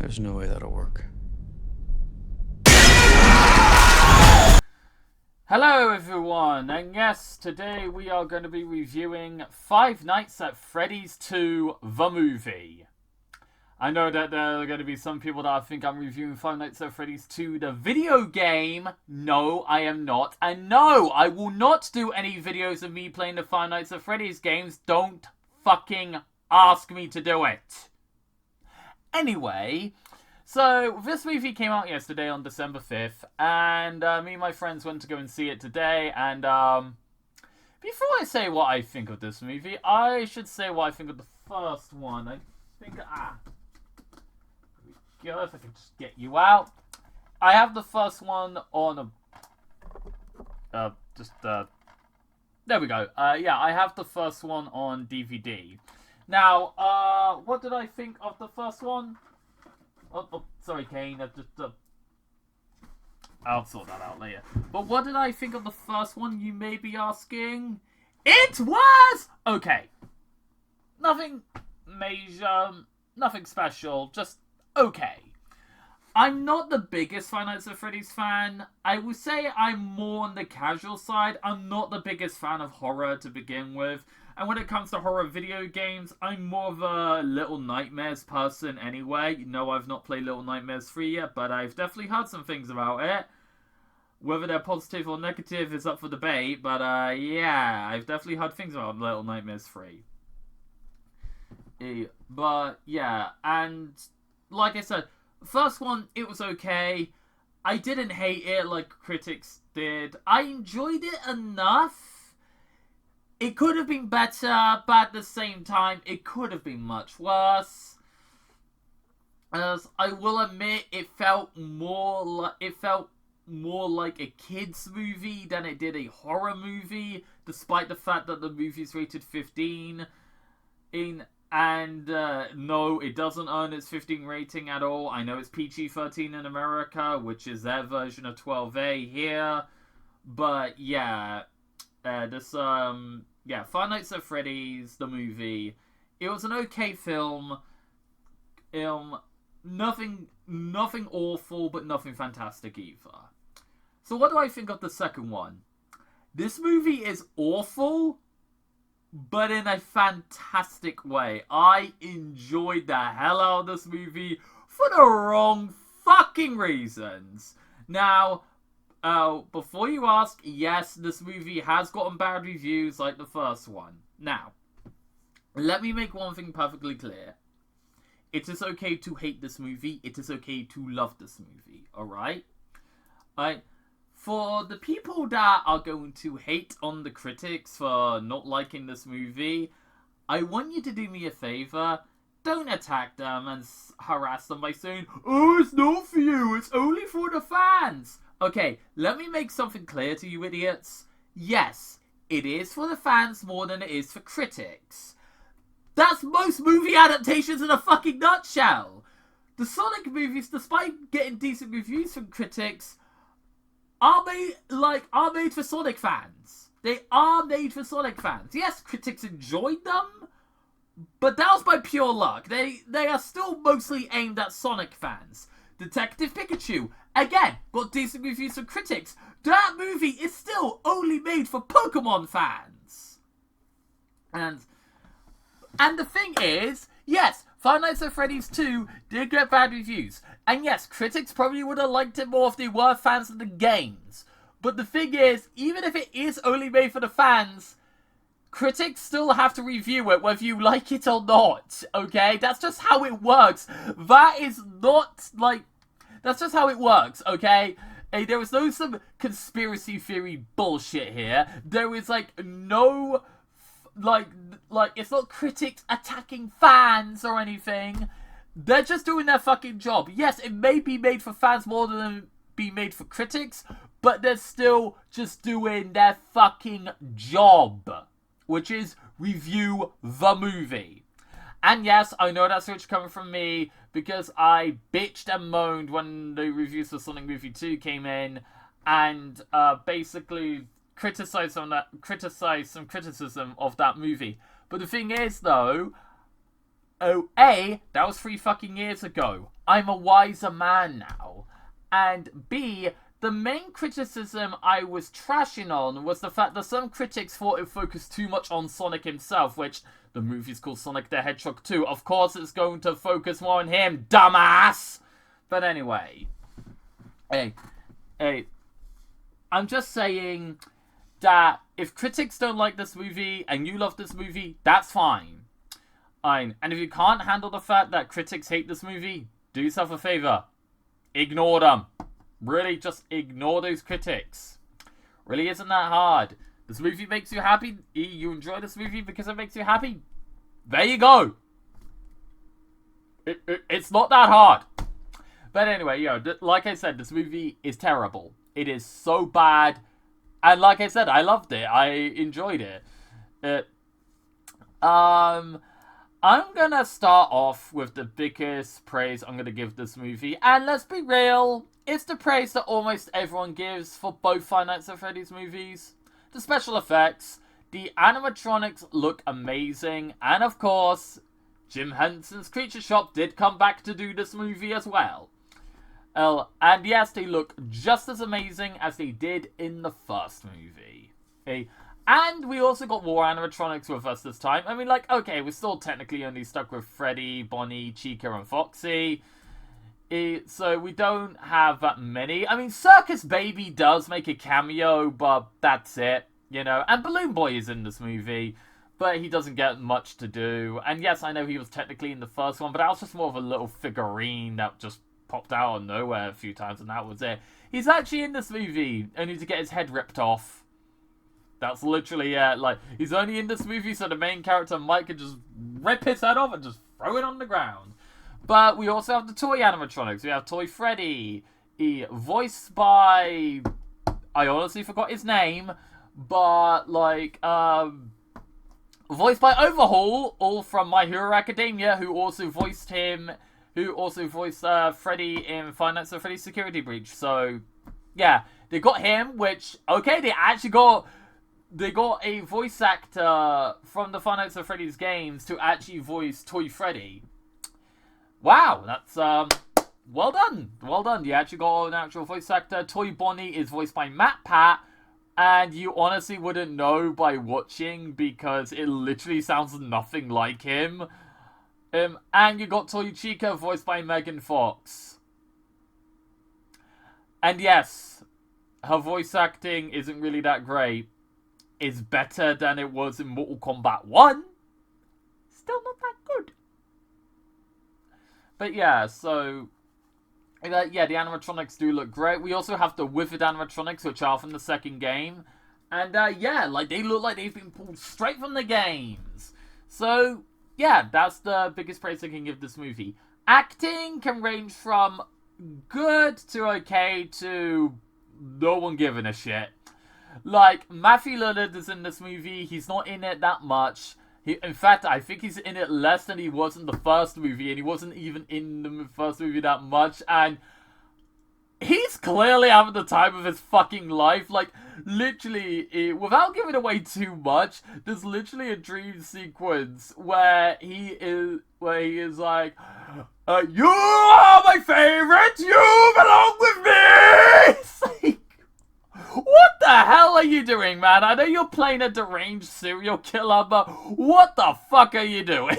There's no way that'll work. Hello everyone, and yes, today we are going to be reviewing Five Nights at Freddy's 2, the movie. I know that there are going to be some people that think I'm reviewing Five Nights at Freddy's 2, the video game. No, I am not. And no, I will not do any videos of me playing the Five Nights at Freddy's games. Don't fucking ask me to do it. Anyway, so this movie came out yesterday on December 5th, and me and my friends went to go and see it today, and before I say what I think of this movie, I should say what I think of the first one. I think, here we go, if I can just get you out. I have the first one on there we go. Yeah, I have the first one on DVD. Now, what did I think of the first one? Oh, sorry, Kane. I'll sort that out later. But what did I think of the first one, you may be asking? It was okay. Nothing major, nothing special, just okay. I'm not the biggest Five Nights at Freddy's fan. I would say I'm more on the casual side. I'm not the biggest fan of horror to begin with. And when it comes to horror video games, I'm more of a Little Nightmares person anyway. You know, I've not played Little Nightmares 3 yet, but I've definitely heard some things about it. Whether they're positive or negative is up for debate, but yeah, I've definitely heard things about Little Nightmares 3. But yeah, and like I said, first one, it was okay. I didn't hate it like critics did. I enjoyed it enough. It could have been better, but at the same time, it could have been much worse. As I will admit, it felt more like a kids movie than it did a horror movie, despite the fact that the movie's rated 15. No, it doesn't earn its 15 rating at all. I know it's PG-13 in America, which is their version of 12A here. But yeah, Five Nights at Freddy's, the movie. It was an okay film. Nothing awful, but nothing fantastic either. So what do I think of the second one? This movie is awful, but in a fantastic way. I enjoyed the hell out of this movie for the wrong fucking reasons. Now, before you ask, yes, this movie has gotten bad reviews like the first one. Now, let me make one thing perfectly clear. It is okay to hate this movie. It is okay to love this movie. Alright? For the people that are going to hate on the critics for not liking this movie, I want you to do me a favor. Don't attack them and harass them by saying, "Oh, it's not for you. It's only for the fans." Okay, let me make something clear to you idiots. Yes, it is for the fans more than it is for critics. That's most movie adaptations in a fucking nutshell. The Sonic movies, despite getting decent reviews from critics, are made for Sonic fans. They are made for Sonic fans. Yes, critics enjoyed them, but that was by pure luck. They are still mostly aimed at Sonic fans. Detective Pikachu, again, got decent reviews from critics. That movie is still only made for Pokemon fans. And the thing is, yes, Five Nights at Freddy's 2 did get bad reviews. And yes, critics probably would have liked it more if they were fans of the games. But the thing is, even if it is only made for the fans, critics still have to review it whether you like it or not, okay? That's just how it works. That's just how it works, okay? Hey, there was no some conspiracy theory bullshit here. There is, no, it's not critics attacking fans or anything. They're just doing their fucking job. Yes, it may be made for fans more than be made for critics, but they're still just doing their fucking job, which is review the movie. And yes, I know that's which coming from me, because I bitched and moaned when the reviews for Sonic Movie 2 came in, and basically criticized some criticism of that movie. But the thing is, though, Oh, A, that was 3 fucking years ago. I'm a wiser man now. And B, the main criticism I was trashing on was the fact that some critics thought it focused too much on Sonic himself, which the movie's called Sonic the Hedgehog 2. Of course it's going to focus more on him, dumbass! But anyway. Hey, I'm just saying that if critics don't like this movie and you love this movie, that's fine. And if you can't handle the fact that critics hate this movie, do yourself a favor. Ignore them. Really, just ignore those critics. Really isn't that hard. This movie makes you happy. You enjoy this movie because it makes you happy. There you go. It's not that hard. But anyway, like I said, this movie is terrible. It is so bad. And like I said, I loved it. I enjoyed it. I'm gonna start off with the biggest praise I'm gonna give this movie. And let's be real, it's the praise that almost everyone gives for both Five Nights at Freddy's movies. The special effects, the animatronics look amazing, and of course, Jim Henson's Creature Shop did come back to do this movie as well. And yes, they look just as amazing as they did in the first movie. Okay? And we also got more animatronics with us this time. I mean, like, okay, we're still technically only stuck with Freddy, Bonnie, Chica, and Foxy. So we don't have that many. I mean, Circus Baby does make a cameo, but that's it, you know. And Balloon Boy is in this movie, but he doesn't get much to do. And yes, I know he was technically in the first one, but that was just more of a little figurine that just popped out of nowhere a few times, and that was it. He's actually in this movie, only to get his head ripped off. That's literally it. Like, he's only in this movie so the main character, Mike, can just rip his head off and just throw it on the ground. But we also have the toy animatronics. We have Toy Freddy, voiced by... I honestly forgot his name, but, like, voiced by Overhaul, all from My Hero Academia, who also voiced Freddy in Five Nights at Freddy's Security Breach. So, yeah, they got him, which, okay, they got a voice actor from the Five Nights at Freddy's games to actually voice Toy Freddy. Wow, that's, well done. Well done. You actually got an actual voice actor. Toy Bonnie is voiced by Matt Pat, and you honestly wouldn't know by watching because it literally sounds nothing like him. And you got Toy Chica voiced by Megan Fox. And yes, her voice acting isn't really that great. It's better than it was in Mortal Kombat 1. Still not that good. But yeah, so... yeah, the animatronics do look great. We also have the withered animatronics, which are from the second game. And yeah, like they look like they've been pulled straight from the games. So, yeah, that's the biggest praise I can give this movie. Acting can range from good to okay to no one giving a shit. Like, Matthew Lillard is in this movie. He's not in it that much. In fact, I think he's in it less than he was in the first movie, and he wasn't even in the first movie that much, and he's clearly having the time of his fucking life. Like, literally, without giving away too much, there's literally a dream sequence where he is like, you are my favorite, you belong with me! It's like, what the hell are you doing, man? I know you're playing a deranged serial killer, but what the fuck are you doing?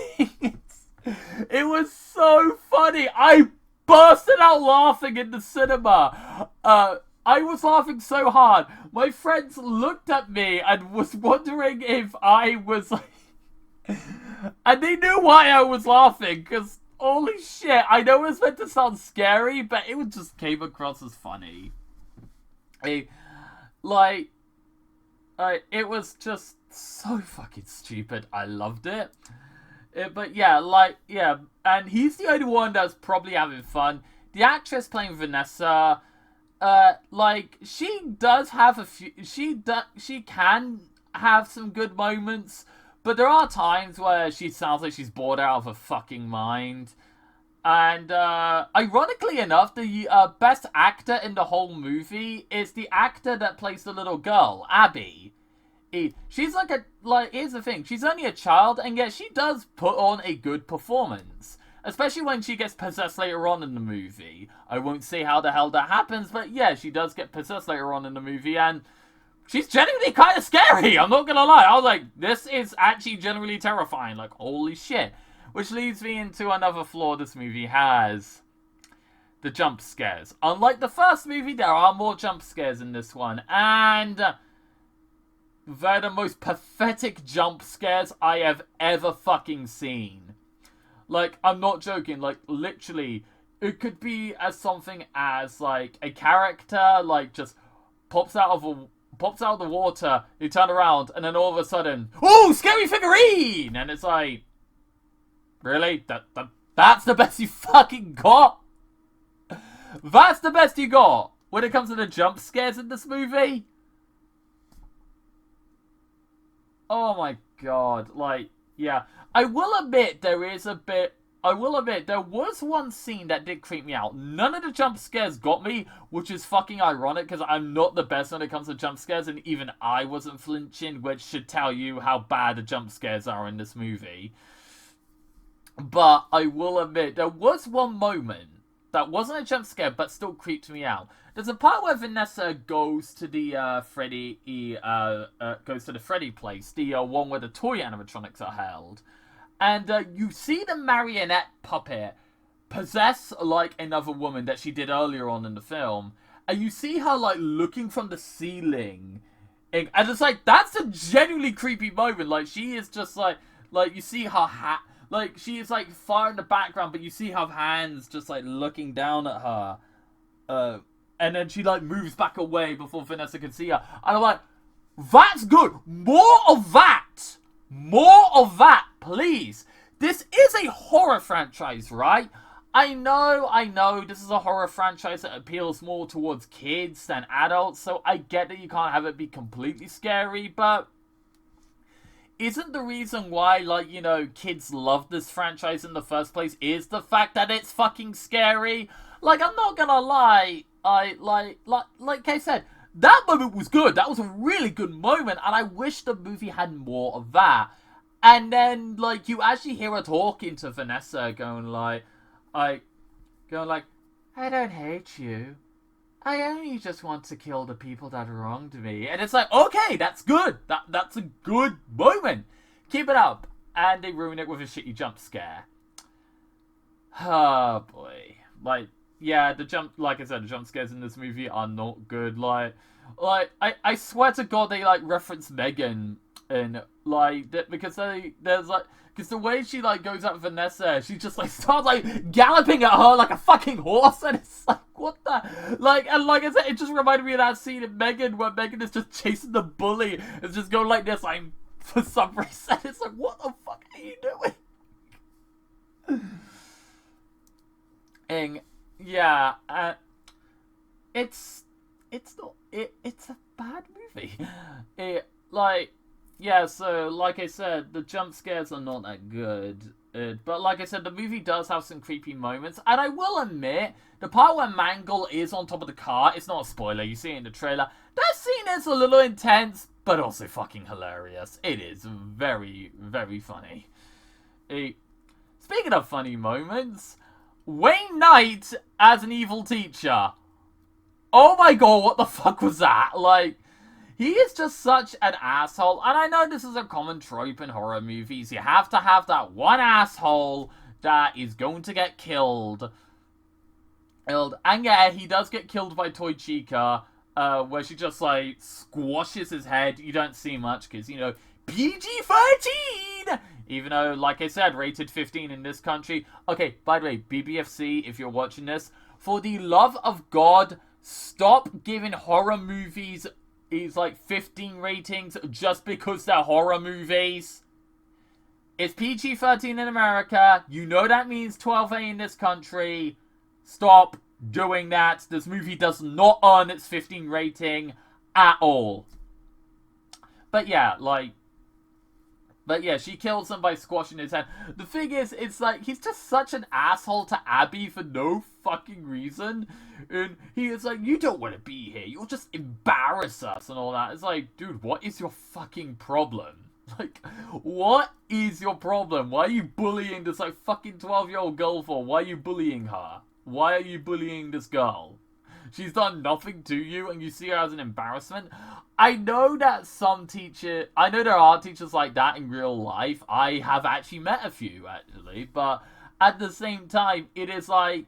It was so funny. I bursted out laughing in the cinema. I was laughing so hard. My friends looked at me and was wondering if I was like... and they knew why I was laughing, because holy shit, I know it was meant to sound scary, but it just came across as funny. It was just so fucking stupid. I loved it. But yeah, and he's the only one that's probably having fun. The actress playing Vanessa, she does have a few, she can have some good moments, but there are times where she sounds like she's bored out of her fucking mind. And, ironically enough, the best actor in the whole movie is the actor that plays the little girl, Abby. She's here's the thing, she's only a child, and yet she does put on a good performance. Especially when she gets possessed later on in the movie. I won't say how the hell that happens, but yeah, she does get possessed later on in the movie, and she's genuinely kind of scary, I'm not gonna lie. I was like, this is actually genuinely terrifying, like, holy shit. Which leads me into another flaw this movie has. The jump scares. Unlike the first movie, there are more jump scares in this one, and they're the most pathetic jump scares I have ever fucking seen. Like, I'm not joking, like, literally, it could be as something as, like, a character, like, just pops out of the water, you turn around, and then all of a sudden, ooh, scary figurine! And it's like, really? That's the best you fucking got? That's the best you got when it comes to the jump scares in this movie? Oh my god, like, yeah. I will admit, there was one scene that did creep me out. None of the jump scares got me, which is fucking ironic, because I'm not the best when it comes to jump scares, and even I wasn't flinching, which should tell you how bad the jump scares are in this movie. But I will admit, there was one moment that wasn't a jump scare, but still creeped me out. There's a part where Vanessa goes to the Freddy place, the one where the toy animatronics are held. And you see the marionette puppet possess, like, another woman that she did earlier on in the film. And you see her, like, looking from the ceiling. And it's like, that's a genuinely creepy moment. Like, she is just, like, you see her hat. Like, she is, like, far in the background, but you see her hands just, like, looking down at her. And then she, like, moves back away before Vanessa can see her. And I'm like, that's good. More of that. More of that, please. This is a horror franchise, right? I know, this is a horror franchise that appeals more towards kids than adults, so I get that you can't have it be completely scary, but isn't the reason why, like, you know, kids love this franchise in the first place is the fact that it's fucking scary? Like, I'm not gonna lie, like I said, that moment was good. That was a really good moment, and I wish the movie had more of that. And then, like, you actually hear her talking to Vanessa, going like, I don't hate you. I only just want to kill the people that wronged me. And it's like, okay, that's good. That's a good moment. Keep it up. And they ruin it with a shitty jump scare. Oh, boy. Like, yeah, like I said, the jump scares in this movie are not good. Like, I swear to God, they, like, reference Megan, and, like, because because the way she, like, goes at Vanessa, she just, like, starts, like, galloping at her like a fucking horse, and it's like, what the, like, and like I said, it just reminded me of that scene in Megan, where Megan is just chasing the bully, and just going like this, like, for some reason, it's like, what the fuck are you doing? And, yeah, it's a bad movie. Yeah, so, like I said, the jump scares are not that good. But like I said, the movie does have some creepy moments. And I will admit, the part where Mangle is on top of the car, it's not a spoiler, you see it in the trailer. That scene is a little intense, but also fucking hilarious. It is very, very funny. Speaking of funny moments, Wayne Knight as an evil teacher. Oh my god, what the fuck was that? Like, he is just such an asshole. And I know this is a common trope in horror movies. You have to have that one asshole that is going to get killed. And yeah, he does get killed by Toy Chica, where she just, like, squashes his head. You don't see much, because, you know, PG-13! Even though, like I said, rated 15 in this country. Okay, by the way, BBFC, if you're watching this, for the love of God, stop giving horror movies these, like, 15 ratings just because they're horror movies. It's PG-13 in America. You know that means 12A in this country. Stop doing that. This movie does not earn its 15 rating at all. But yeah, like, But yeah, she kills him by squashing his head. The thing is, it's like, he's just such an asshole to Abby for no fucking reason. And he is like, you don't want to be here. You'll just embarrass us and all that. It's like, dude, what is your fucking problem? Like, what is your problem? Why are you bullying this, like, fucking 12-year-old girl for? Why are you bullying her? Why are you bullying this girl? She's done nothing to you and you see her as an embarrassment? I know that I know there are teachers like that in real life. I have actually met a few, actually. But at the same time, it is like,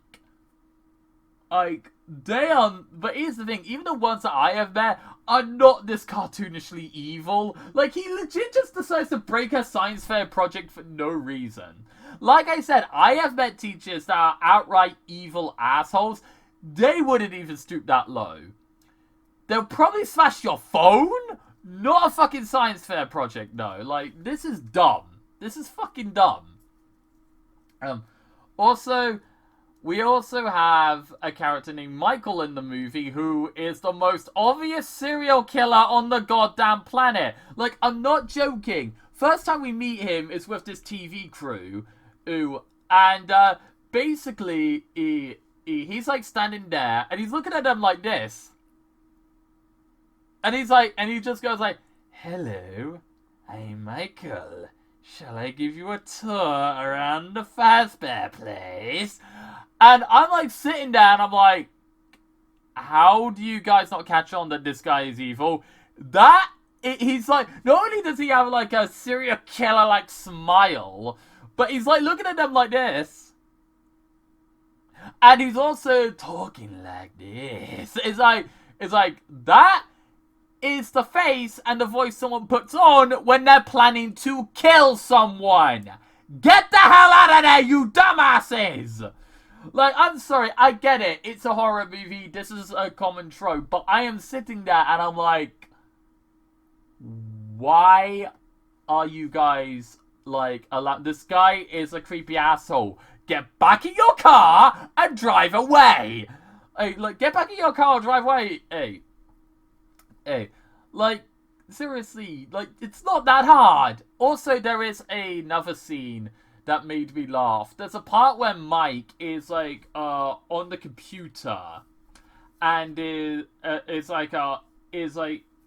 but here's the thing, even the ones that I have met are not this cartoonishly evil. Like, he legit just decides to break her science fair project for no reason. Like I said, I have met teachers that are outright evil assholes. They wouldn't even stoop that low. They'll probably smash your phone? Not a fucking science fair project, no. Like, this is dumb. This is fucking dumb. Also, we also have a character named Michael in the movie who is the most obvious serial killer on the goddamn planet. Like, I'm not joking. First time we meet him is with this TV crew. And basically, he's like standing there and he's looking at them like this. And he's like, and he just goes like, hello, I'm Michael. Shall I give you a tour around the Fazbear place? And I'm like sitting there and I'm like, how do you guys not catch on that this guy is evil? He's like, not only does he have like a serial killer like smile, but he's like looking at them like this. And he's also talking like this. It's like that is the face and the voice someone puts on when they're planning to kill someone. Get the hell out of there, you dumbasses! Like, I'm sorry, I get it. It's a horror movie. This is a common trope. But I am sitting there and I'm like, why are you guys, like, this guy is a creepy asshole. Get back in your car and drive away. Hey, like, get back in your car and drive away. Hey, like, seriously, like, it's not that hard. Also, there is another scene that made me laugh. There's a part where Mike is, like, on the computer, and is like,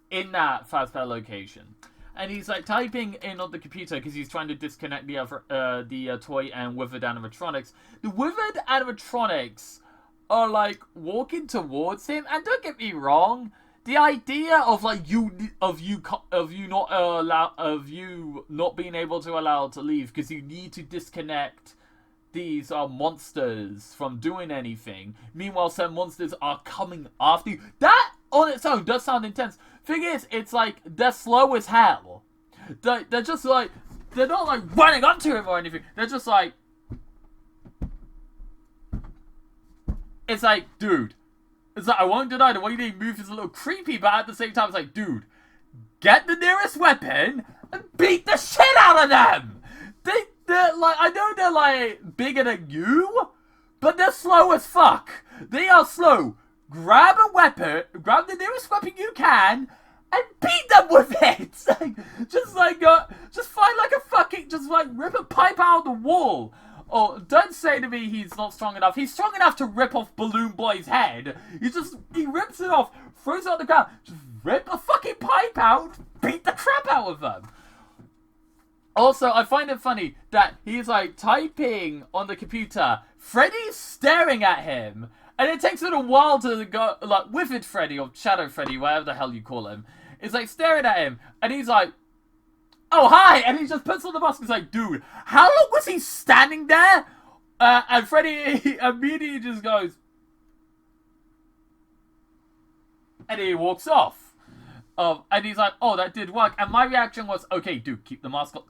in that Fazbear location. And he's, like, typing in on the computer because he's trying to disconnect the toy and withered animatronics. The withered animatronics are, like, walking towards him, and don't get me wrong, the idea of like you not being able to allow to leave because you need to disconnect these monsters from doing anything. Meanwhile, some monsters are coming after you. That on its own does sound intense. Thing is, it's like they're slow as hell. They're just like, they're not like running onto him or anything. They're just like, it's like, dude. It's like, I won't deny the way they move is a little creepy, but at the same time, it's like, dude, get the nearest weapon and beat the shit out of them! They're like, I know they're like bigger than you, but they're slow as fuck. They are slow. Grab a weapon, grab the nearest weapon you can, and beat them with it! just find like a fucking, just like rip a pipe out of the wall. Oh, don't say to me he's not strong enough. He's strong enough to rip off Balloon Boy's head. He rips it off, throws it on the ground, just rip a fucking pipe out, beat the crap out of them. Also, I find it funny that he's like typing on the computer. Freddy's staring at him, and it takes a little while to go, like, Withered Freddy or Shadow Freddy, whatever the hell you call him, is like staring at him, and he's like, oh, hi! And he just puts on the mask and he's like, dude, how long was he standing there? And Freddy immediately just goes, and he walks off. And he's like, oh, that did work. And my reaction was, okay, dude, keep the mask on.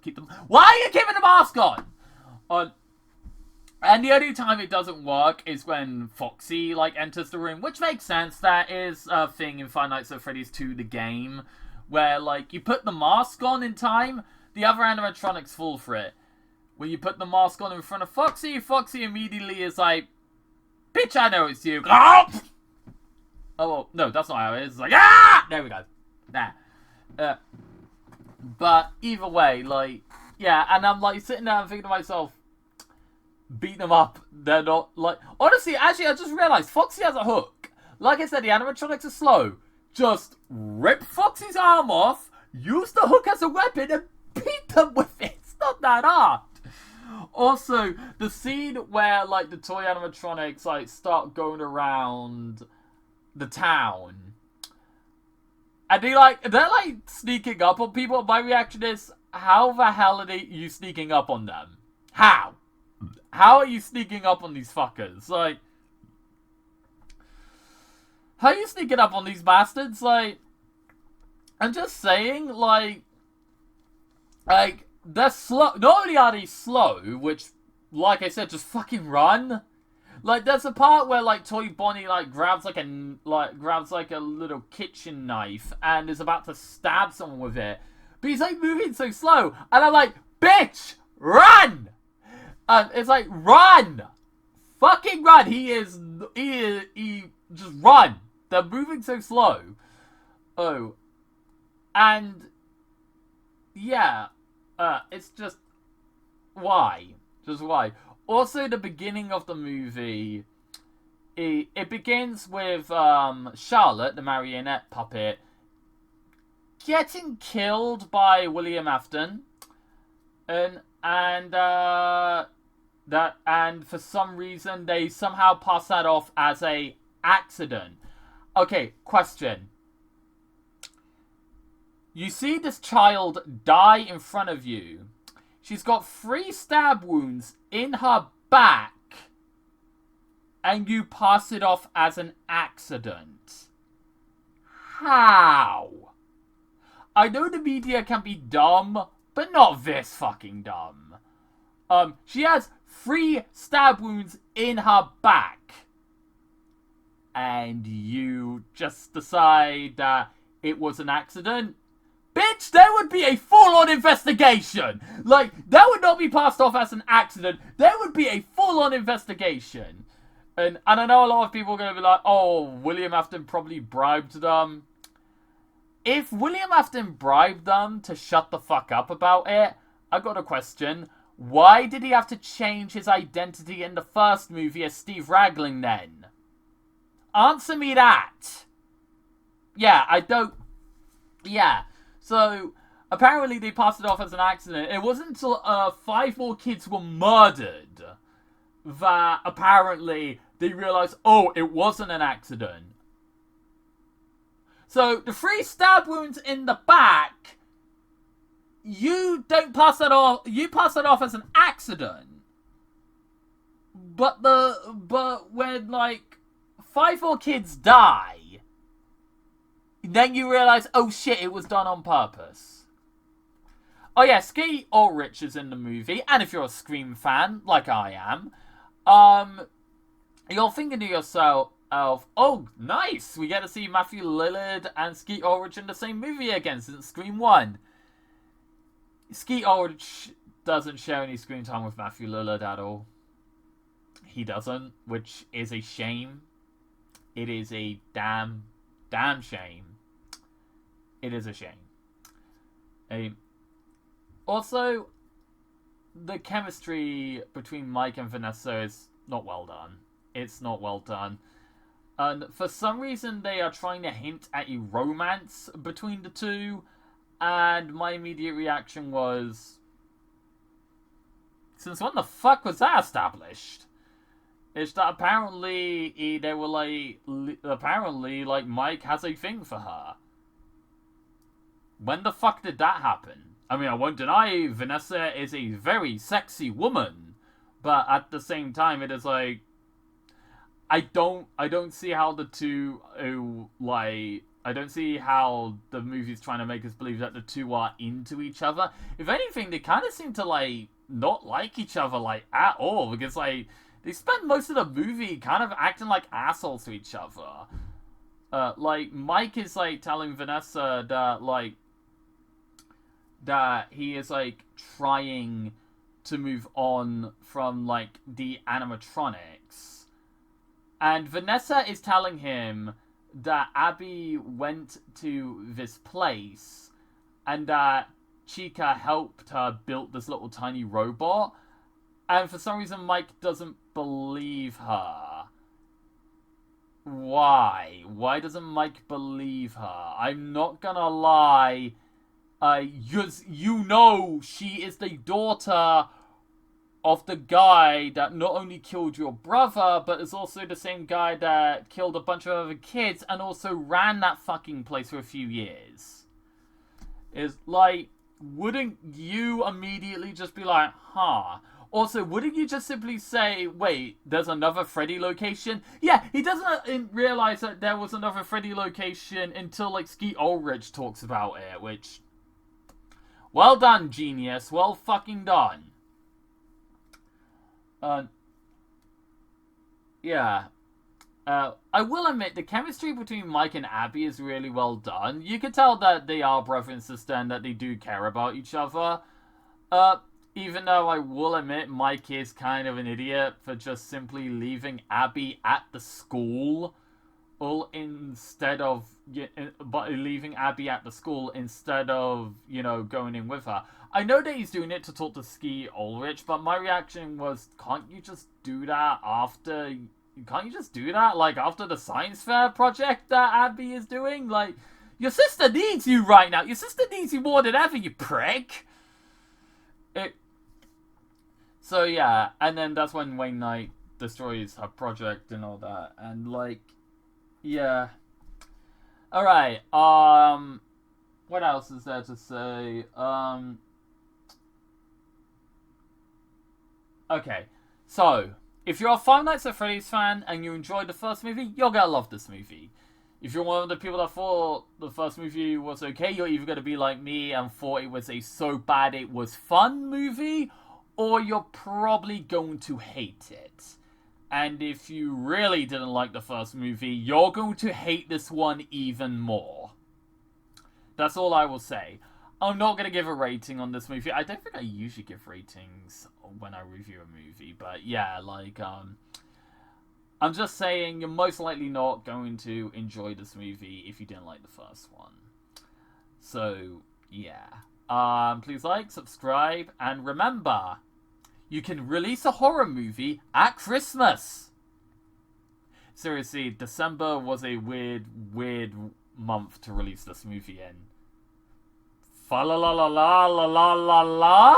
Why are you keeping the mask on? And the only time it doesn't work is when Foxy, like, enters the room, which makes sense. That is a thing in Five Nights at Freddy's 2, the game, where, like, you put the mask on in time, the other animatronics fall for it. When you put the mask on in front of Foxy, Foxy immediately is like, bitch, I know it's you. Oh, well, no, that's not how it is. It's like, ah! There we go. Nah. But either way, like, Yeah, and I'm like sitting there and thinking to myself, beat them up. They're not like honestly. Actually, I just realized Foxy has a hook. Like I said, the animatronics are slow. Just rip Foxy's arm off, use the hook as a weapon, and beat them with it. It's not that hard. Also, the scene where like the toy animatronics like start going around the town, and they're like sneaking up on people. My reaction is, how the hell are you sneaking up on them? How? How are you sneaking up on these fuckers? Like, how are you sneaking up on these bastards? Like, I'm just saying, like, they're slow. Not only are they slow, which, like I said, just fucking run. Like, there's a part where, like, Toy Bonnie, like, grabs like a little kitchen knife and is about to stab someone with it. But he's, like, moving so slow. And I'm like, bitch, run! And it's like, run! Fucking run! He just run! They're moving so slow. Oh. And, yeah. It's just, why? Just why? Also, the beginning of the movie, it begins with, Charlotte, the marionette puppet, getting killed by William Afton. And for some reason they somehow pass that off as a accident. Okay, question. You see this child die in front of you. She's got 3 stab wounds in her back, and you pass it off as an accident. How? I know the media can be dumb, but not this fucking dumb. She has 3 stab wounds in her back. And you just decide that it was an accident? Bitch, there would be a full-on investigation! Like, that would not be passed off as an accident. There would be a full-on investigation. And I know a lot of people are going to be like, oh, William Afton probably bribed them. If William Afton bribed them to shut the fuck up about it, I got a question. Why did he have to change his identity in the first movie as Steve Raglan then? Answer me that. Yeah, I don't... Yeah. So, apparently they passed it off as an accident. It wasn't until 5 more kids were murdered that apparently they realized, oh, it wasn't an accident. So, the 3 stab wounds in the back, you don't pass that off, you pass that off as an accident. But when, like, 5 more kids die, then you realize, oh shit, it was done on purpose. Oh yeah, Skeet Ulrich is in the movie, and if you're a Scream fan, like I am, you're thinking to yourself, oh, nice, we get to see Matthew Lillard and Skeet Ulrich in the same movie again since Scream 1. Skeet Ulrich doesn't share any screen time with Matthew Lillard at all. He doesn't, which is a shame. It is a damn shame. It is a shame. Also, the chemistry between Mike and Vanessa is not well done. It's not well done. And for some reason, they are trying to hint at a romance between the two. And my immediate reaction was, since when the fuck was that established? It's that apparently they were like, Mike has a thing for her. When the fuck did that happen? I mean, I won't deny Vanessa is a very sexy woman, but at the same time, it is like, I don't see how the two, I don't see how the movie's trying to make us believe that the two are into each other. If anything, they kind of seem to, like, not like each other, like, at all, because, like, they spend most of the movie kind of acting like assholes to each other. Like, Mike is, like, telling Vanessa that, like, that he is, like, trying to move on from, like, the animatronics. And Vanessa is telling him that Abby went to this place and that Chica helped her build this little tiny robot, and for some reason Mike doesn't believe her. Why? Why doesn't Mike believe her? I'm not gonna lie. You know she is the daughter of the guy that not only killed your brother, but is also the same guy that killed a bunch of other kids and also ran that fucking place for a few years. Is like, wouldn't you immediately just be like, huh? Also, wouldn't you just simply say, wait, there's another Freddy location? Yeah, he doesn't realize that there was another Freddy location until, like, Skeet Ulrich talks about it, which... Well done, genius. Well fucking done. Yeah. I will admit, the chemistry between Mike and Abby is really well done. You can tell that they are brother and sister and that they do care about each other. Even though I will admit Mike is kind of an idiot for just simply leaving Abby at the school instead of leaving Abby at the school instead of, you know, going in with her. I know that he's doing it to talk to Skeet Ulrich, but my reaction was, can't you just do that after... Can't you just do that, like, after the science fair project that Abby is doing? Like, your sister needs you right now. Your sister needs you more than ever, you prick. So, yeah, and then that's when Wayne Knight destroys her project and all that. And, like, yeah. Alright, what else is there to say? Okay, so, if you're a Five Nights at Freddy's fan and you enjoyed the first movie, you're gonna love this movie. If you're one of the people that thought the first movie was okay, you're either gonna be like me and thought it was a so bad it was fun movie, or you're probably going to hate it. And if you really didn't like the first movie, you're going to hate this one even more. That's all I will say. I'm not going to give a rating on this movie. I don't think I usually give ratings when I review a movie. But yeah, like, I'm just saying you're most likely not going to enjoy this movie if you didn't like the first one. So, yeah. Please like, subscribe, and remember, you can release a horror movie at Christmas. Seriously, December was a weird month to release this movie in. Fa la la la la la la la la.